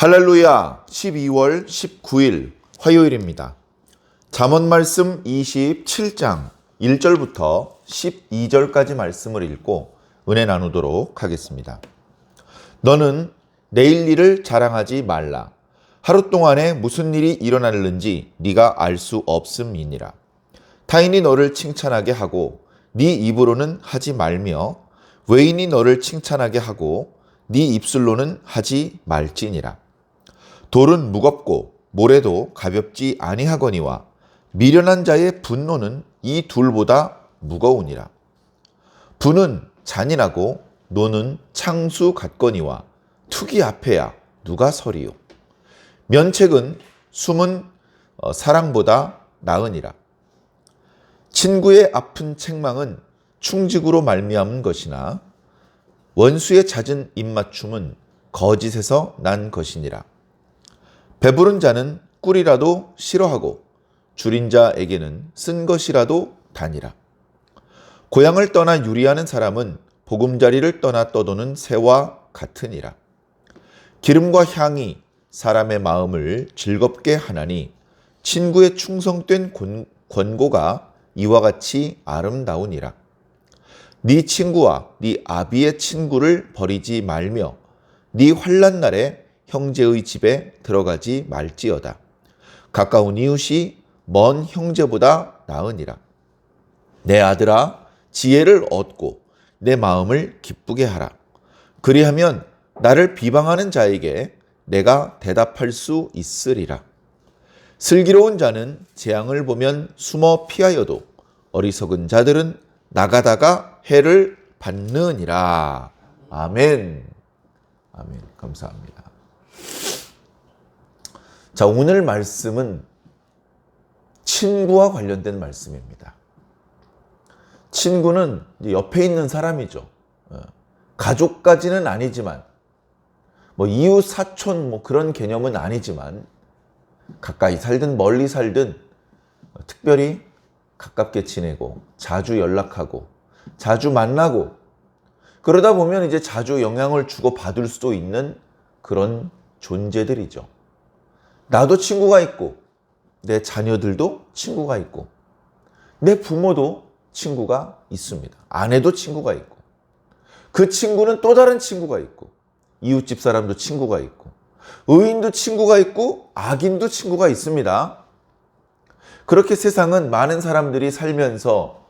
할렐루야. 12월 19일 화요일입니다. 잠언 말씀 27장 1절부터 12절까지 말씀을 읽고 은혜 나누도록 하겠습니다. 너는 내일 일을 자랑하지 말라. 하루 동안에 무슨 일이 일어날는지 네가 알 수 없음이니라. 타인이 너를 칭찬하게 하고 네 입으로는 하지 말며 외인이 너를 칭찬하게 하고 네 입술로는 하지 말지니라. 돌은 무겁고 모래도 가볍지 아니하거니와 미련한 자의 분노는 이 둘보다 무거우니라. 분은 잔인하고 노는 창수 같거니와 투기 앞에야 누가 서리요. 면책은 숨은 사랑보다 나으니라. 친구의 아픈 책망은 충직으로 말미암은 것이나 원수의 잦은 입맞춤은 거짓에서 난 것이니라. 배부른 자는 꿀이라도 싫어하고 줄인 자에게는 쓴 것이라도 다니라. 고향을 떠나 유리하는 사람은 보금자리를 떠나 떠도는 새와 같으니라. 기름과 향이 사람의 마음을 즐겁게 하나니 친구의 충성된 권고가 이와 같이 아름다우니라. 네 친구와 네 아비의 친구를 버리지 말며 네 환난 날에 형제의 집에 들어가지 말지어다. 가까운 이웃이 먼 형제보다 나으니라. 내 아들아, 지혜를 얻고 내 마음을 기쁘게 하라. 그리하면 나를 비방하는 자에게 내가 대답할 수 있으리라. 슬기로운 자는 재앙을 보면 숨어 피하여도 어리석은 자들은 나가다가 해를 받느니라. 아멘. 아멘. 감사합니다. 자, 오늘 말씀은 친구와 관련된 말씀입니다. 친구는 옆에 있는 사람이죠. 가족까지는 아니지만, 이웃, 사촌, 그런 개념은 아니지만, 가까이 살든 멀리 살든 특별히 가깝게 지내고, 자주 연락하고, 자주 만나고, 그러다 보면 이제 자주 영향을 주고 받을 수도 있는 그런 존재들이죠. 나도 친구가 있고, 내 자녀들도 친구가 있고, 내 부모도 친구가 있습니다. 아내도 친구가 있고, 그 친구는 또 다른 친구가 있고, 이웃집 사람도 친구가 있고, 의인도 친구가 있고, 악인도 친구가 있습니다. 그렇게 세상은 많은 사람들이 살면서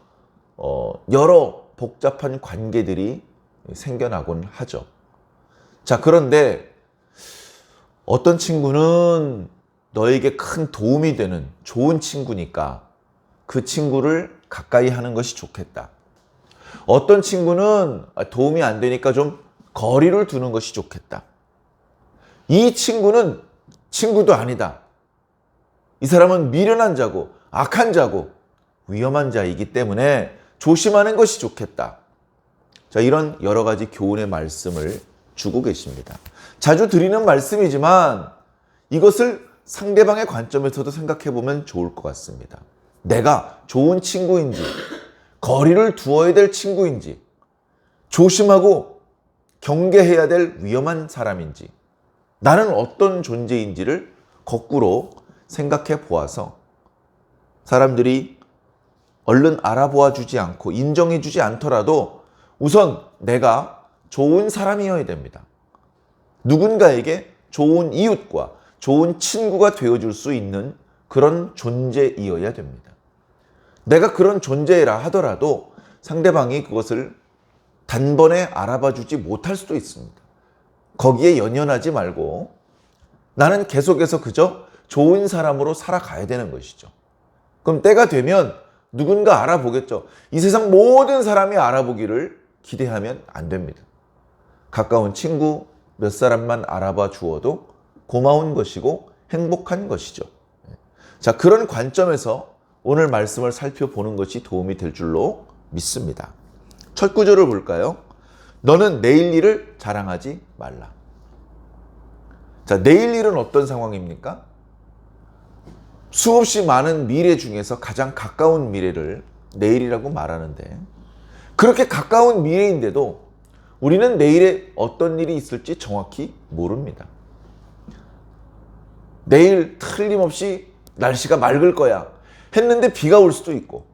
여러 복잡한 관계들이 생겨나곤 하죠. 자, 그런데 어떤 친구는 너에게 큰 도움이 되는 좋은 친구니까 그 친구를 가까이 하는 것이 좋겠다. 어떤 친구는 도움이 안 되니까 좀 거리를 두는 것이 좋겠다. 이 친구는 친구도 아니다. 이 사람은 미련한 자고 악한 자고 위험한 자이기 때문에 조심하는 것이 좋겠다. 자, 이런 여러 가지 교훈의 말씀을 주고 계십니다. 자주 드리는 말씀이지만 이것을 상대방의 관점에서도 생각해 보면 좋을 것 같습니다. 내가 좋은 친구인지, 거리를 두어야 될 친구인지, 조심하고 경계해야 될 위험한 사람인지, 나는 어떤 존재인지를 거꾸로 생각해 보아서 사람들이 얼른 알아보아 주지 않고 인정해 주지 않더라도 우선 내가 좋은 사람이어야 됩니다. 누군가에게 좋은 이웃과 좋은 친구가 되어줄 수 있는 그런 존재이어야 됩니다. 내가 그런 존재라 하더라도 상대방이 그것을 단번에 알아봐 주지 못할 수도 있습니다. 거기에 연연하지 말고 나는 계속해서 그저 좋은 사람으로 살아가야 되는 것이죠. 그럼 때가 되면 누군가 알아보겠죠. 이 세상 모든 사람이 알아보기를 기대하면 안 됩니다. 가까운 친구 몇 사람만 알아봐 주어도 고마운 것이고 행복한 것이죠. 자, 그런 관점에서 오늘 말씀을 살펴보는 것이 도움이 될 줄로 믿습니다. 첫 구절을 볼까요? 너는 내일 일을 자랑하지 말라. 자, 내일 일은 어떤 상황입니까? 수없이 많은 미래 중에서 가장 가까운 미래를 내일이라고 말하는데, 그렇게 가까운 미래인데도 우리는 내일에 어떤 일이 있을지 정확히 모릅니다. 내일 틀림없이 날씨가 맑을 거야 했는데 비가 올 수도 있고,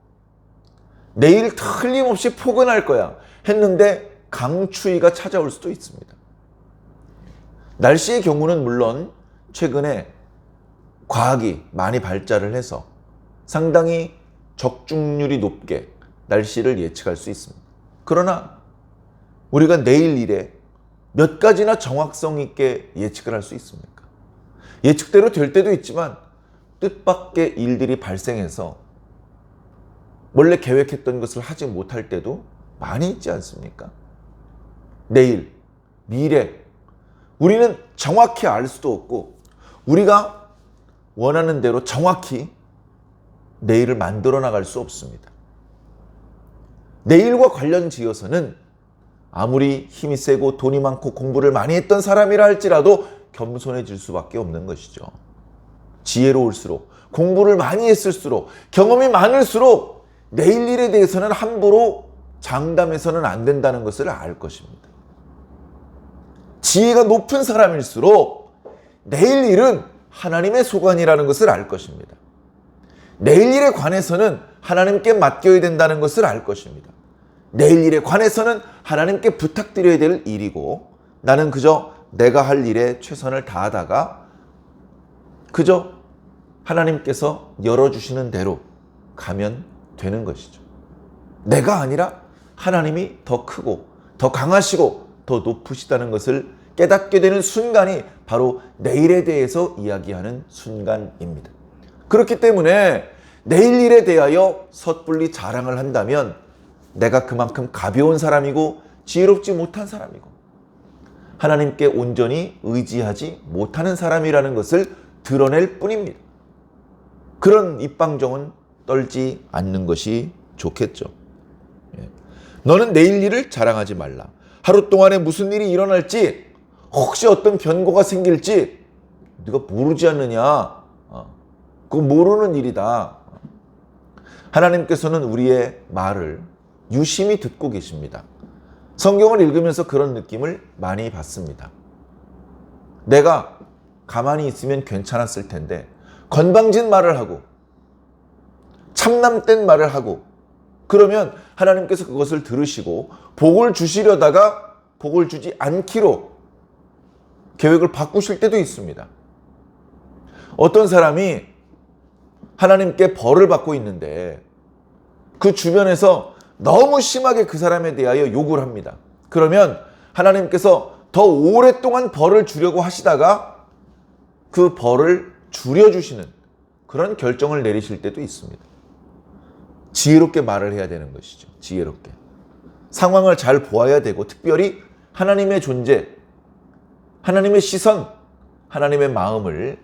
내일 틀림없이 포근할 거야 했는데 강추위가 찾아올 수도 있습니다. 날씨의 경우는 물론 최근에 과학이 많이 발달을 해서 상당히 적중률이 높게 날씨를 예측할 수 있습니다. 그러나 우리가 내일 일에 몇 가지나 정확성 있게 예측을 할 수 있습니까? 예측대로 될 때도 있지만 뜻밖의 일들이 발생해서 원래 계획했던 것을 하지 못할 때도 많이 있지 않습니까? 내일, 미래, 우리는 정확히 알 수도 없고 우리가 원하는 대로 정확히 내일을 만들어 나갈 수 없습니다. 내일과 관련 지어서는 아무리 힘이 세고 돈이 많고 공부를 많이 했던 사람이라 할지라도 겸손해질 수밖에 없는 것이죠. 지혜로울수록, 공부를 많이 했을수록, 경험이 많을수록 내일 일에 대해서는 함부로 장담해서는 안 된다는 것을 알 것입니다. 지혜가 높은 사람일수록 내일 일은 하나님의 소관이라는 것을 알 것입니다. 내일 일에 관해서는 하나님께 맡겨야 된다는 것을 알 것입니다. 내일 일에 관해서는 하나님께 부탁드려야 될 일이고, 나는 그저 내가 할 일에 최선을 다하다가 그저 하나님께서 열어주시는 대로 가면 되는 것이죠. 내가 아니라 하나님이 더 크고 더 강하시고 더 높으시다는 것을 깨닫게 되는 순간이 바로 내일에 대해서 이야기하는 순간입니다. 그렇기 때문에 내일 일에 대하여 섣불리 자랑을 한다면 내가 그만큼 가벼운 사람이고 지혜롭지 못한 사람이고 하나님께 온전히 의지하지 못하는 사람이라는 것을 드러낼 뿐입니다. 그런 입방정은 떨지 않는 것이 좋겠죠. 너는 내일 일을 자랑하지 말라. 하루 동안에 무슨 일이 일어날지, 혹시 어떤 변고가 생길지 네가 모르지 않느냐. 그거 모르는 일이다. 하나님께서는 우리의 말을 유심히 듣고 계십니다. 성경을 읽으면서 그런 느낌을 많이 받습니다. 내가 가만히 있으면 괜찮았을 텐데 건방진 말을 하고 참남된 말을 하고 그러면 하나님께서 그것을 들으시고 복을 주시려다가 복을 주지 않기로 계획을 바꾸실 때도 있습니다. 어떤 사람이 하나님께 벌을 받고 있는데 그 주변에서 너무 심하게 그 사람에 대하여 욕을 합니다. 그러면 하나님께서 더 오랫동안 벌을 주려고 하시다가 그 벌을 줄여주시는 그런 결정을 내리실 때도 있습니다. 지혜롭게 말을 해야 되는 것이죠. 지혜롭게. 상황을 잘 보아야 되고, 특별히 하나님의 존재, 하나님의 시선, 하나님의 마음을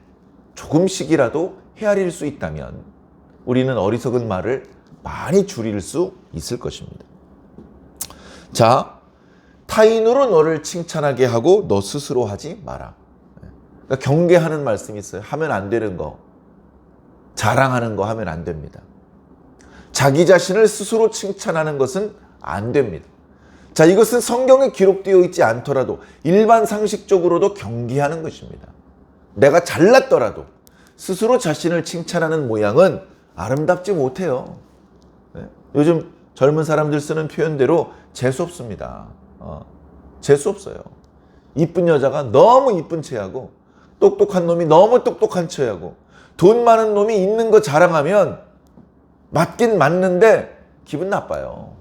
조금씩이라도 헤아릴 수 있다면 우리는 어리석은 말을 많이 줄일 수 있을 것입니다. 자, 타인으로 너를 칭찬하게 하고 너 스스로 하지 마라. 그러니까 경계하는 말씀이 있어요. 하면 안 되는 거, 자랑하는 거 하면 안 됩니다. 자기 자신을 스스로 칭찬하는 것은 안 됩니다. 자, 이것은 성경에 기록되어 있지 않더라도 일반 상식적으로도 경계하는 것입니다. 내가 잘났더라도 스스로 자신을 칭찬하는 모양은 아름답지 못해요. 요즘 젊은 사람들 쓰는 표현대로 재수없습니다. 재수없어요. 이쁜 여자가 너무 이쁜 체하고 똑똑한 놈이 너무 똑똑한 체하고 돈 많은 놈이 있는 거 자랑하면 맞긴 맞는데 기분 나빠요.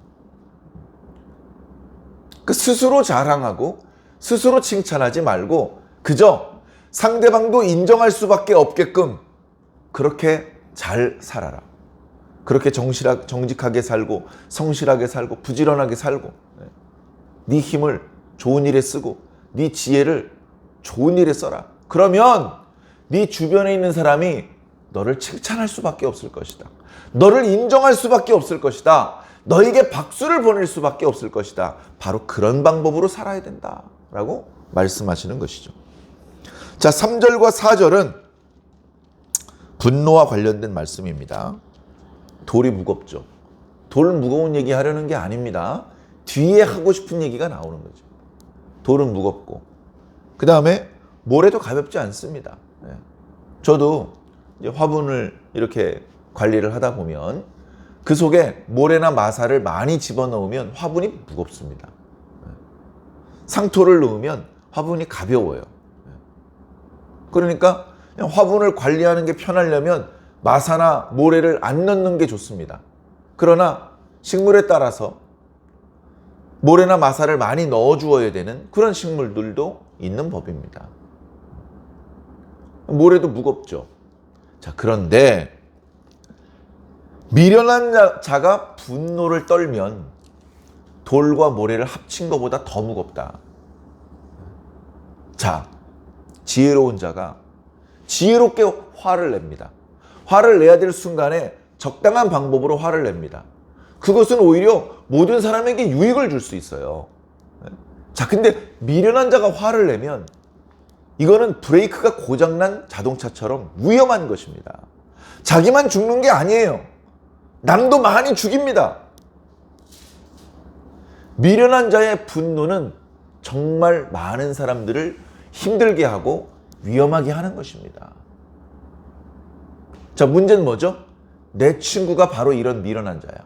그 스스로 자랑하고 스스로 칭찬하지 말고 그저 상대방도 인정할 수밖에 없게끔 그렇게 잘 살아라. 그렇게 정직하게 살고 성실하게 살고 부지런하게 살고 네 힘을 좋은 일에 쓰고 네 지혜를 좋은 일에 써라. 그러면 네 주변에 있는 사람이 너를 칭찬할 수밖에 없을 것이다. 너를 인정할 수밖에 없을 것이다. 너에게 박수를 보낼 수밖에 없을 것이다. 바로 그런 방법으로 살아야 된다라고 말씀하시는 것이죠. 자, 3절과 4절은 분노와 관련된 말씀입니다. 돌이 무겁죠. 돌 무거운 얘기 하려는 게 아닙니다. 뒤에 하고 싶은 얘기가 나오는 거죠. 돌은 무겁고 그 다음에 모래도 가볍지 않습니다. 저도 이제 화분을 이렇게 관리를 하다 보면 그 속에 모래나 마사를 많이 집어넣으면 화분이 무겁습니다. 상토를 넣으면 화분이 가벼워요. 그러니까 그냥 화분을 관리하는 게 편하려면 마사나 모래를 안 넣는 게 좋습니다. 그러나 식물에 따라서 모래나 마사를 많이 넣어주어야 되는 그런 식물들도 있는 법입니다. 모래도 무겁죠. 자, 그런데 미련한 자가 분노를 떨면 돌과 모래를 합친 것보다 더 무겁다. 자, 지혜로운 자가 지혜롭게 화를 냅니다. 화를 내야 될 순간에 적당한 방법으로 화를 냅니다. 그것은 오히려 모든 사람에게 유익을 줄 수 있어요. 자, 근데 미련한 자가 화를 내면 이거는 브레이크가 고장난 자동차처럼 위험한 것입니다. 자기만 죽는 게 아니에요. 남도 많이 죽입니다. 미련한 자의 분노는 정말 많은 사람들을 힘들게 하고 위험하게 하는 것입니다. 자, 문제는 뭐죠? 내 친구가 바로 이런 미련한 자야.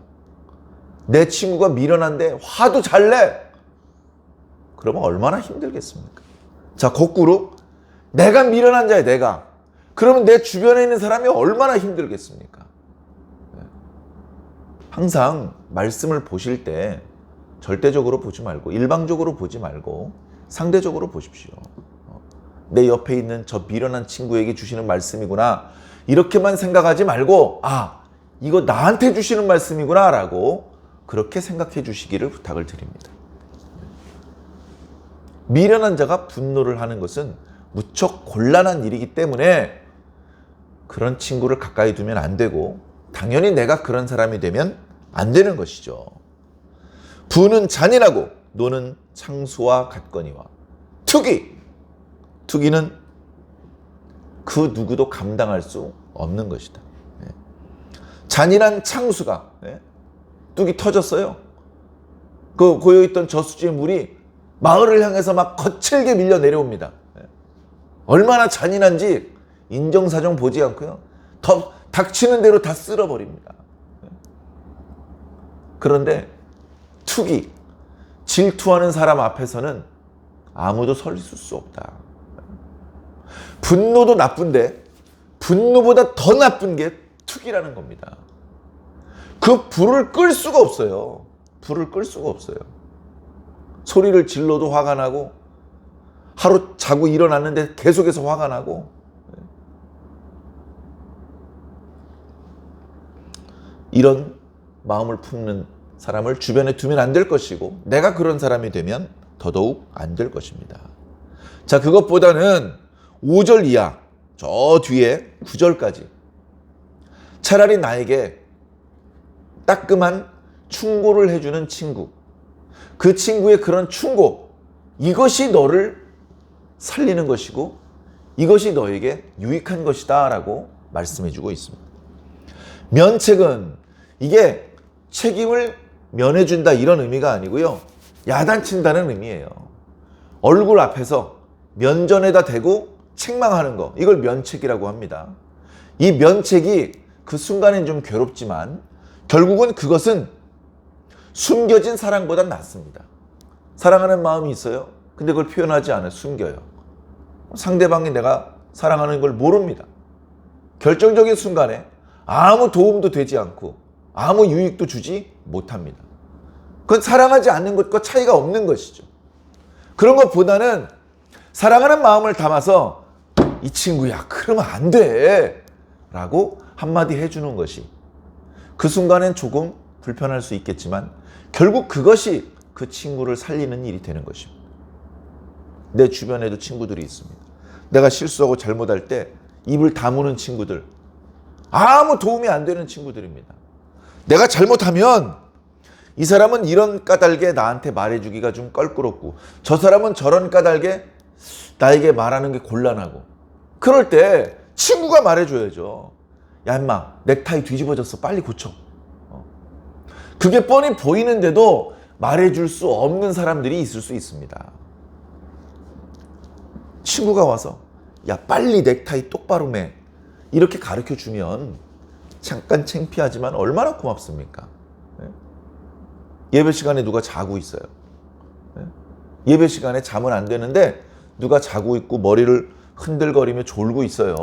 내 친구가 미련한데 화도 잘 내. 그러면 얼마나 힘들겠습니까? 자, 거꾸로 내가 미련한 자야, 내가. 그러면 내 주변에 있는 사람이 얼마나 힘들겠습니까? 항상 말씀을 보실 때 절대적으로 보지 말고 일방적으로 보지 말고 상대적으로 보십시오. 내 옆에 있는 저 미련한 친구에게 주시는 말씀이구나, 이렇게만 생각하지 말고 이거 나한테 주시는 말씀이구나 라고 그렇게 생각해 주시기를 부탁을 드립니다. 미련한 자가 분노를 하는 것은 무척 곤란한 일이기 때문에 그런 친구를 가까이 두면 안 되고 당연히 내가 그런 사람이 되면 안 되는 것이죠. 부는 잔인하고 노는 창수와 같거니와 투기는 그 누구도 감당할 수 없는 것이다. 잔인한 창수가 뚝이 터졌어요. 그 고여있던 저수지의 물이 마을을 향해서 막 거칠게 밀려 내려옵니다. 얼마나 잔인한지 인정사정 보지 않고요, 더 닥치는 대로 다 쓸어버립니다. 그런데 투기, 질투하는 사람 앞에서는 아무도 설 수 없다. 분노도 나쁜데 분노보다 더 나쁜 게 투기라는 겁니다. 그 불을 끌 수가 없어요. 불을 끌 수가 없어요. 소리를 질러도 화가 나고 하루 자고 일어났는데 계속해서 화가 나고, 이런 마음을 품는 사람을 주변에 두면 안 될 것이고 내가 그런 사람이 되면 더더욱 안 될 것입니다. 자, 그것보다는 5절 이하 저 뒤에 9절까지 차라리 나에게 따끔한 충고를 해주는 친구, 그 친구의 그런 충고, 이것이 너를 살리는 것이고 이것이 너에게 유익한 것이다 라고 말씀해주고 있습니다. 면책은 이게 책임을 면해준다 이런 의미가 아니고요, 야단친다는 의미예요. 얼굴 앞에서 면전에다 대고 책망하는 거, 이걸 면책이라고 합니다. 이 면책이 그 순간엔 좀 괴롭지만 결국은 그것은 숨겨진 사랑보단 낫습니다. 사랑하는 마음이 있어요. 근데 그걸 표현하지 않아요. 숨겨요. 상대방이 내가 사랑하는 걸 모릅니다. 결정적인 순간에 아무 도움도 되지 않고 아무 유익도 주지 못합니다. 그건 사랑하지 않는 것과 차이가 없는 것이죠. 그런 것보다는 사랑하는 마음을 담아서 이 친구야, 그러면 안 돼 라고 한마디 해주는 것이 그 순간엔 조금 불편할 수 있겠지만 결국 그것이 그 친구를 살리는 일이 되는 것입니다. 내 주변에도 친구들이 있습니다. 내가 실수하고 잘못할 때 입을 다무는 친구들, 아무 도움이 안 되는 친구들입니다. 내가 잘못하면 이 사람은 이런 까닭에 나한테 말해주기가 좀 껄끄럽고 저 사람은 저런 까닭에 나에게 말하는 게 곤란하고, 그럴 때 친구가 말해줘야죠. 야 임마, 넥타이 뒤집어졌어, 빨리 고쳐. 그게 뻔히 보이는데도 말해줄 수 없는 사람들이 있을 수 있습니다. 친구가 와서 야 빨리 넥타이 똑바로 매, 이렇게 가르쳐 주면 잠깐 창피하지만 얼마나 고맙습니까? 예배 시간에 누가 자고 있어요. 예배 시간에 자면 안 되는데 누가 자고 있고 머리를 흔들거리며 졸고 있어요.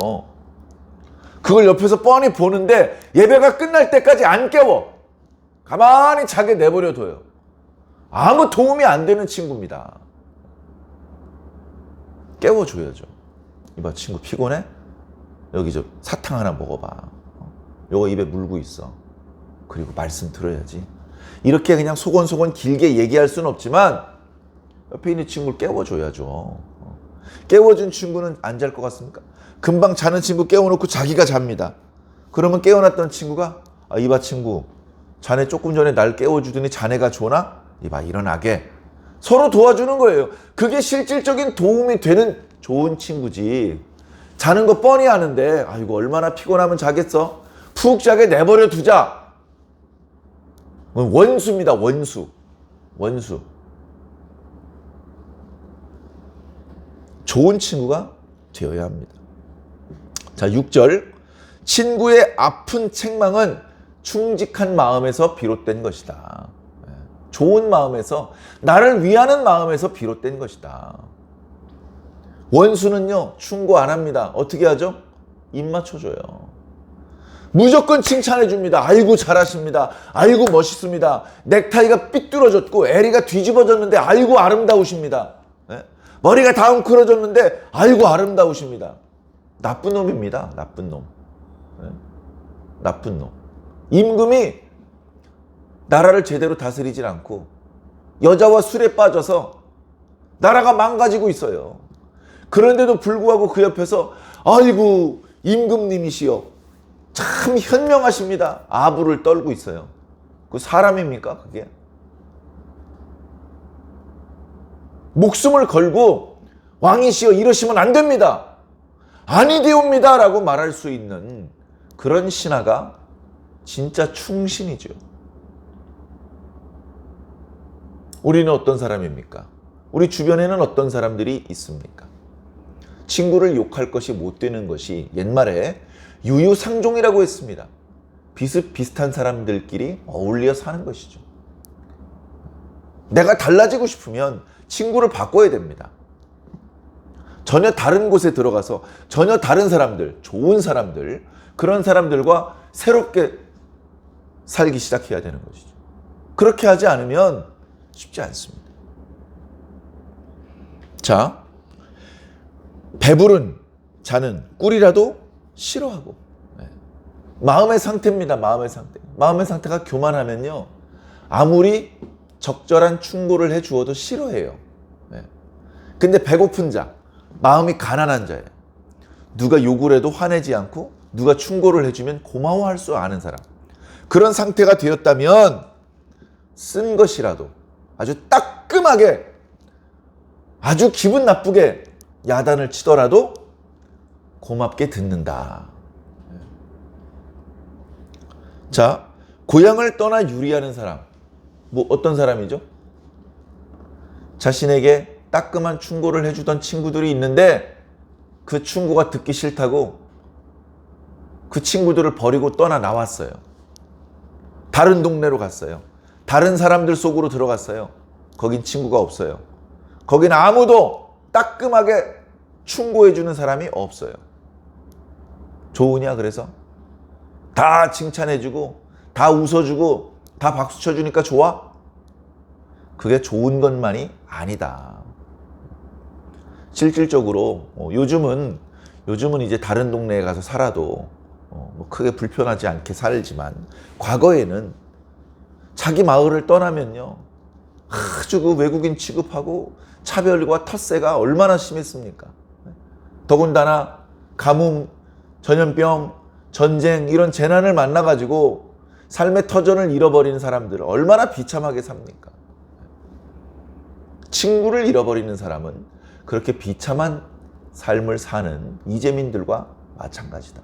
그걸 옆에서 뻔히 보는데 예배가 끝날 때까지 안 깨워. 가만히 자게 내버려 둬요. 아무 도움이 안 되는 친구입니다. 깨워줘야죠. 이봐, 친구 피곤해? 여기 저 사탕 하나 먹어봐. 요거 입에 물고 있어. 그리고 말씀 들어야지. 이렇게 그냥 소곤소곤 길게 얘기할 수는 없지만 옆에 있는 친구를 깨워줘야죠. 깨워준 친구는 안 잘 것 같습니까? 금방 자는 친구 깨워놓고 자기가 잡니다. 그러면 깨워놨던 친구가 이봐 친구, 자네 조금 전에 날 깨워주더니 자네가 좋나? 이봐 일어나게. 서로 도와주는 거예요. 그게 실질적인 도움이 되는 좋은 친구지. 자는 거 뻔히 아는데 아이고 얼마나 피곤하면 자겠어? 푹 자게 내버려 두자. 원수입니다. 원수. 좋은 친구가 되어야 합니다. 자, 6절. 친구의 아픈 책망은 충직한 마음에서 비롯된 것이다. 좋은 마음에서, 나를 위하는 마음에서 비롯된 것이다. 원수는요, 충고 안 합니다. 어떻게 하죠? 입 맞춰줘요. 무조건 칭찬해 줍니다. 아이고 잘하십니다. 아이고 멋있습니다. 넥타이가 삐뚤어졌고 에리가 뒤집어졌는데 아이고 아름다우십니다. 머리가 다 웅크러졌는데 아이고 아름다우십니다. 나쁜 놈입니다. 나쁜 놈. 나쁜 놈. 임금이 나라를 제대로 다스리질 않고 여자와 술에 빠져서 나라가 망가지고 있어요. 그런데도 불구하고 그 옆에서 아이고 임금님이시여 참 현명하십니다. 아부를 떨고 있어요. 그 사람입니까 그게? 목숨을 걸고 왕이시여 이러시면 안 됩니다. 아니되옵니다 라고 말할 수 있는 그런 신하가 진짜 충신이죠. 우리는 어떤 사람입니까? 우리 주변에는 어떤 사람들이 있습니까? 친구를 욕할 것이 못 되는 것이 옛말에 유유상종이라고 했습니다. 비슷비슷한 사람들끼리 어울려 사는 것이죠. 내가 달라지고 싶으면 친구를 바꿔야 됩니다. 전혀 다른 곳에 들어가서 전혀 다른 사람들, 좋은 사람들, 그런 사람들과 새롭게 살기 시작해야 되는 것이죠. 그렇게 하지 않으면 쉽지 않습니다. 자, 배부른 자는 꿀이라도 싫어하고, 마음의 상태입니다. 마음의 상태. 마음의 상태가 교만하면요, 아무리 적절한 충고를 해 주어도 싫어해요. 근데 배고픈 자, 마음이 가난한 자예요. 누가 욕을 해도 화내지 않고 누가 충고를 해주면 고마워할 줄 아는 사람. 그런 상태가 되었다면 쓴 것이라도 아주 따끔하게, 아주 기분 나쁘게 야단을 치더라도 고맙게 듣는다. 자, 고향을 떠나 유리하는 사람. 뭐 어떤 사람이죠? 자신에게 따끔한 충고를 해주던 친구들이 있는데 그 충고가 듣기 싫다고 그 친구들을 버리고 떠나 나왔어요. 다른 동네로 갔어요. 다른 사람들 속으로 들어갔어요. 거긴 친구가 없어요. 거긴 아무도 따끔하게 충고해주는 사람이 없어요. 좋으냐 그래서? 다 칭찬해주고 다 웃어주고 다 박수 쳐주니까 좋아? 그게 좋은 것만이 아니다. 실질적으로 요즘은 이제 다른 동네에 가서 살아도 뭐 크게 불편하지 않게 살지만, 과거에는 자기 마을을 떠나면요 아주 그 외국인 취급하고 차별과 텃세가 얼마나 심했습니까? 더군다나 가뭄, 전염병, 전쟁 이런 재난을 만나가지고 삶의 터전을 잃어버리는 사람들 얼마나 비참하게 삽니까? 친구를 잃어버리는 사람은 그렇게 비참한 삶을 사는 이재민들과 마찬가지다.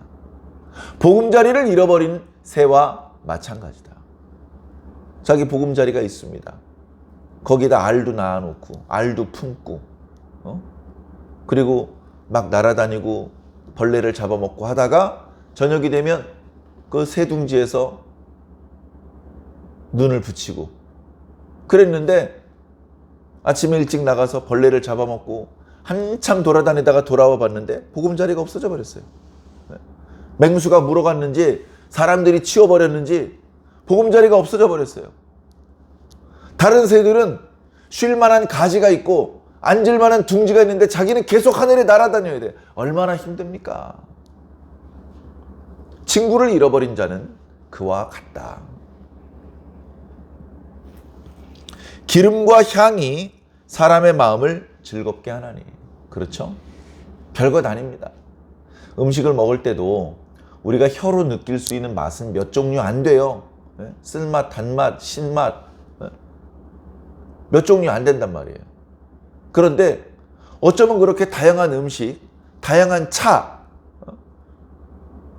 보금자리를 잃어버린 새와 마찬가지다. 자기 보금자리가 있습니다. 거기다 알도 낳아놓고 알도 품고 그리고 막 날아다니고 벌레를 잡아먹고 하다가 저녁이 되면 그 새둥지에서 눈을 붙이고 그랬는데 아침에 일찍 나가서 벌레를 잡아먹고 한참 돌아다니다가 돌아와 봤는데 보금자리가 없어져 버렸어요. 맹수가 물어갔는지 사람들이 치워버렸는지 보금자리가 없어져 버렸어요. 다른 새들은 쉴 만한 가지가 있고 앉을 만한 둥지가 있는데 자기는 계속 하늘에 날아다녀야 돼. 얼마나 힘듭니까? 친구를 잃어버린 자는 그와 같다. 기름과 향이 사람의 마음을 즐겁게 하나니. 그렇죠? 별것 아닙니다. 음식을 먹을 때도 우리가 혀로 느낄 수 있는 맛은 몇 종류 안 돼요. 쓸맛, 단맛, 신맛 몇 종류 안 된단 말이에요. 그런데 어쩌면 그렇게 다양한 음식, 다양한 차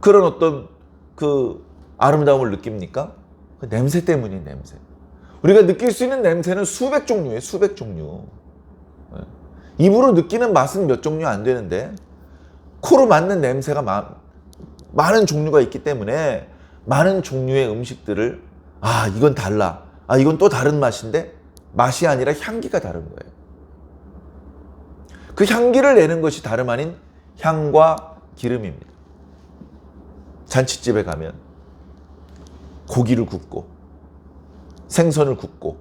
그런 어떤 그 아름다움을 느낍니까? 그 냄새 때문이에요. 냄새. 우리가 느낄 수 있는 냄새는 수백 종류예요. 수백 종류. 입으로 느끼는 맛은 몇 종류 안 되는데 코로 맡는 냄새가 많은 종류가 있기 때문에 많은 종류의 음식들을 이건 달라. 이건 또 다른 맛인데 맛이 아니라 향기가 다른 거예요. 그 향기를 내는 것이 다름 아닌 향과 기름입니다. 잔칫집에 가면 고기를 굽고 생선을 굽고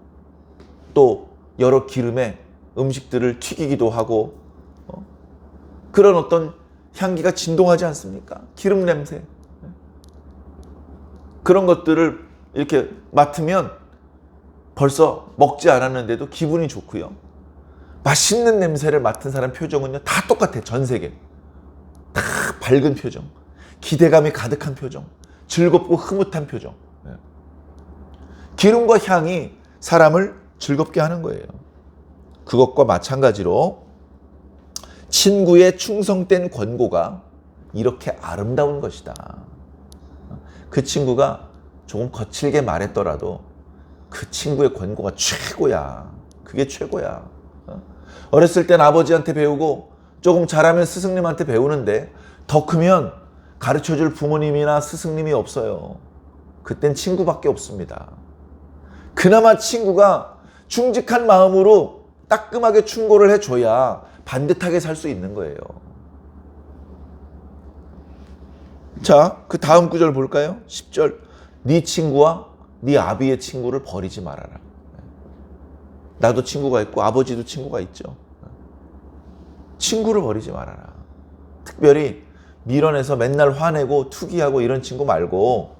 또 여러 기름에 음식들을 튀기기도 하고 그런 어떤 향기가 진동하지 않습니까? 기름 냄새. 그런 것들을 이렇게 맡으면 벌써 먹지 않았는데도 기분이 좋고요. 맛있는 냄새를 맡은 사람 표정은요 다 똑같아요. 전 세계. 다 밝은 표정. 기대감이 가득한 표정. 즐겁고 흐뭇한 표정. 기름과 향이 사람을 즐겁게 하는 거예요. 그것과 마찬가지로 친구의 충성된 권고가 이렇게 아름다운 것이다. 그 친구가 조금 거칠게 말했더라도 그 친구의 권고가 최고야. 그게 최고야. 어렸을 땐 아버지한테 배우고 조금 자라면 스승님한테 배우는데 더 크면 가르쳐줄 부모님이나 스승님이 없어요. 그땐 친구밖에 없습니다. 그나마 친구가 충직한 마음으로 따끔하게 충고를 해줘야 반듯하게 살 수 있는 거예요. 자, 그 다음 구절 볼까요? 10절. 네 친구와 네 아비의 친구를 버리지 말아라. 나도 친구가 있고 아버지도 친구가 있죠. 친구를 버리지 말아라. 특별히 밀어내서 맨날 화내고 투기하고 이런 친구 말고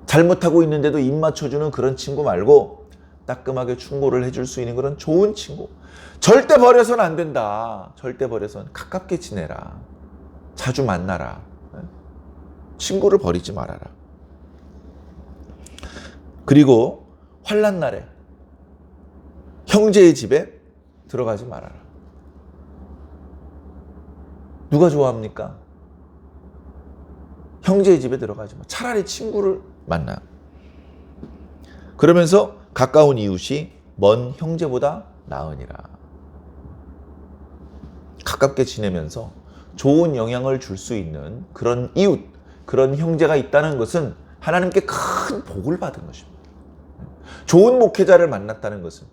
잘못하고 있는데도 입 맞춰주는 그런 친구 말고 따끔하게 충고를 해줄 수 있는 그런 좋은 친구. 절대 버려서는 안 된다. 절대 버려서는 가깝게 지내라. 자주 만나라. 친구를 버리지 말아라. 그리고 환난 날에 형제의 집에 들어가지 말아라. 누가 좋아합니까? 형제의 집에 들어가지 마. 차라리 친구를 만나. 그러면서 가까운 이웃이 먼 형제보다 나으니라. 가깝게 지내면서 좋은 영향을 줄 수 있는 그런 이웃, 그런 형제가 있다는 것은 하나님께 큰 복을 받은 것입니다. 좋은 목회자를 만났다는 것은,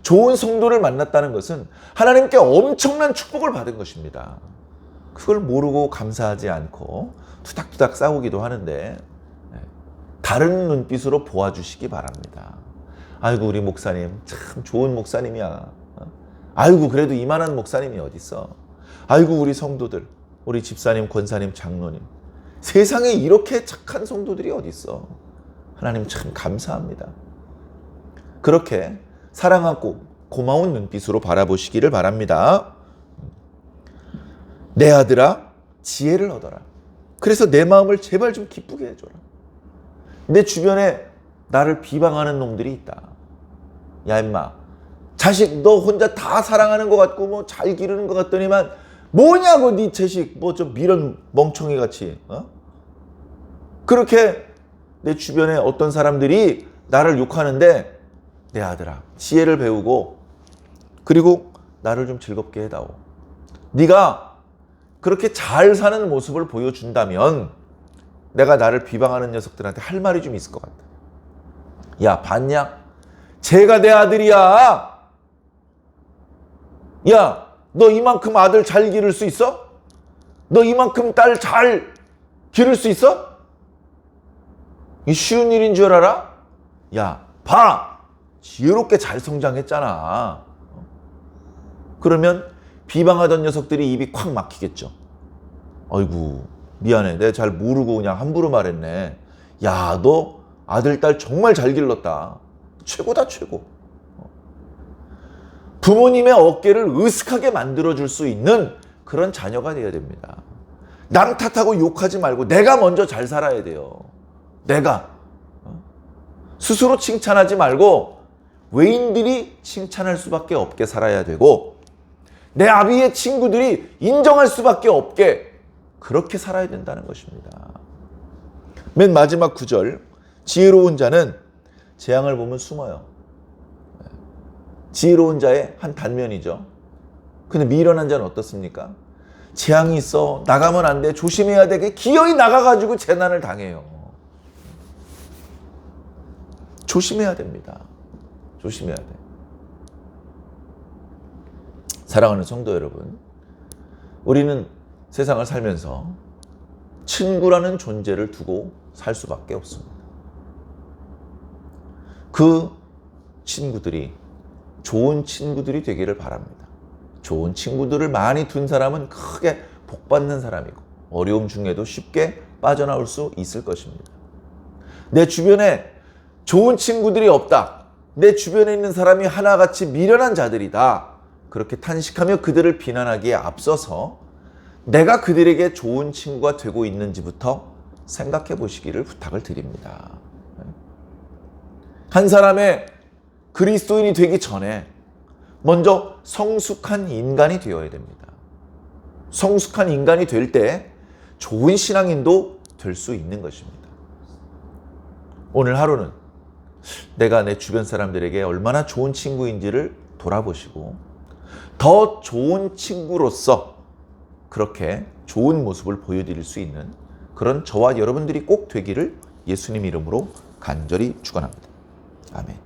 좋은 성도를 만났다는 것은 하나님께 엄청난 축복을 받은 것입니다. 그걸 모르고 감사하지 않고 투닥투닥 싸우기도 하는데 다른 눈빛으로 보아주시기 바랍니다. 아이고 우리 목사님 참 좋은 목사님이야. 아이고 그래도 이만한 목사님이 어딨어. 아이고 우리 성도들, 우리 집사님, 권사님, 장로님, 세상에 이렇게 착한 성도들이 어딨어. 하나님 참 감사합니다. 그렇게 사랑하고 고마운 눈빛으로 바라보시기를 바랍니다. 내 아들아 지혜를 얻어라. 그래서 내 마음을 제발 좀 기쁘게 해줘라. 내 주변에 나를 비방하는 놈들이 있다. 야 임마, 자식 너 혼자 다 사랑하는 것 같고 뭐 잘 기르는 것 같더니만 뭐냐고 네 자식 뭐 좀 미련 멍청이 같이 그렇게 내 주변에 어떤 사람들이 나를 욕하는데 내 아들아 지혜를 배우고 그리고 나를 좀 즐겁게 해다오. 네가 그렇게 잘 사는 모습을 보여준다면 내가 나를 비방하는 녀석들한테 할 말이 좀 있을 것 같다. 야, 봤냐? 쟤가 내 아들이야. 야, 너 이만큼 아들 잘 기를 수 있어? 너 이만큼 딸 잘 기를 수 있어? 이 쉬운 일인 줄 알아? 야, 봐! 지혜롭게 잘 성장했잖아. 그러면 비방하던 녀석들이 입이 콱 막히겠죠. 아이고, 미안해. 내가 잘 모르고 그냥 함부로 말했네. 야, 너 아들, 딸 정말 잘 길렀다. 최고다, 최고. 부모님의 어깨를 으슥하게 만들어줄 수 있는 그런 자녀가 되어야 됩니다. 남 탓하고 욕하지 말고 내가 먼저 잘 살아야 돼요. 내가. 스스로 칭찬하지 말고 외인들이 칭찬할 수밖에 없게 살아야 되고 내 아비의 친구들이 인정할 수밖에 없게 그렇게 살아야 된다는 것입니다. 맨 마지막 구절. 지혜로운 자는 재앙을 보면 숨어요. 지혜로운 자의 한 단면이죠. 근데 미련한 자는 어떻습니까? 재앙이 있어. 나가면 안 돼. 조심해야 되게 기어이 나가가지고 재난을 당해요. 조심해야 됩니다. 조심해야 돼. 사랑하는 성도 여러분, 우리는 세상을 살면서 친구라는 존재를 두고 살 수밖에 없습니다. 그 친구들이 좋은 친구들이 되기를 바랍니다. 좋은 친구들을 많이 둔 사람은 크게 복받는 사람이고 어려움 중에도 쉽게 빠져나올 수 있을 것입니다. 내 주변에 좋은 친구들이 없다. 내 주변에 있는 사람이 하나같이 미련한 자들이다. 그렇게 탄식하며 그들을 비난하기에 앞서서 내가 그들에게 좋은 친구가 되고 있는지부터 생각해 보시기를 부탁을 드립니다. 한 사람의 그리스도인이 되기 전에 먼저 성숙한 인간이 되어야 됩니다. 성숙한 인간이 될 때 좋은 신앙인도 될 수 있는 것입니다. 오늘 하루는 내가 내 주변 사람들에게 얼마나 좋은 친구인지를 돌아보시고 더 좋은 친구로서 그렇게 좋은 모습을 보여드릴 수 있는 그런 저와 여러분들이 꼭 되기를 예수님 이름으로 간절히 축원합니다. 아멘.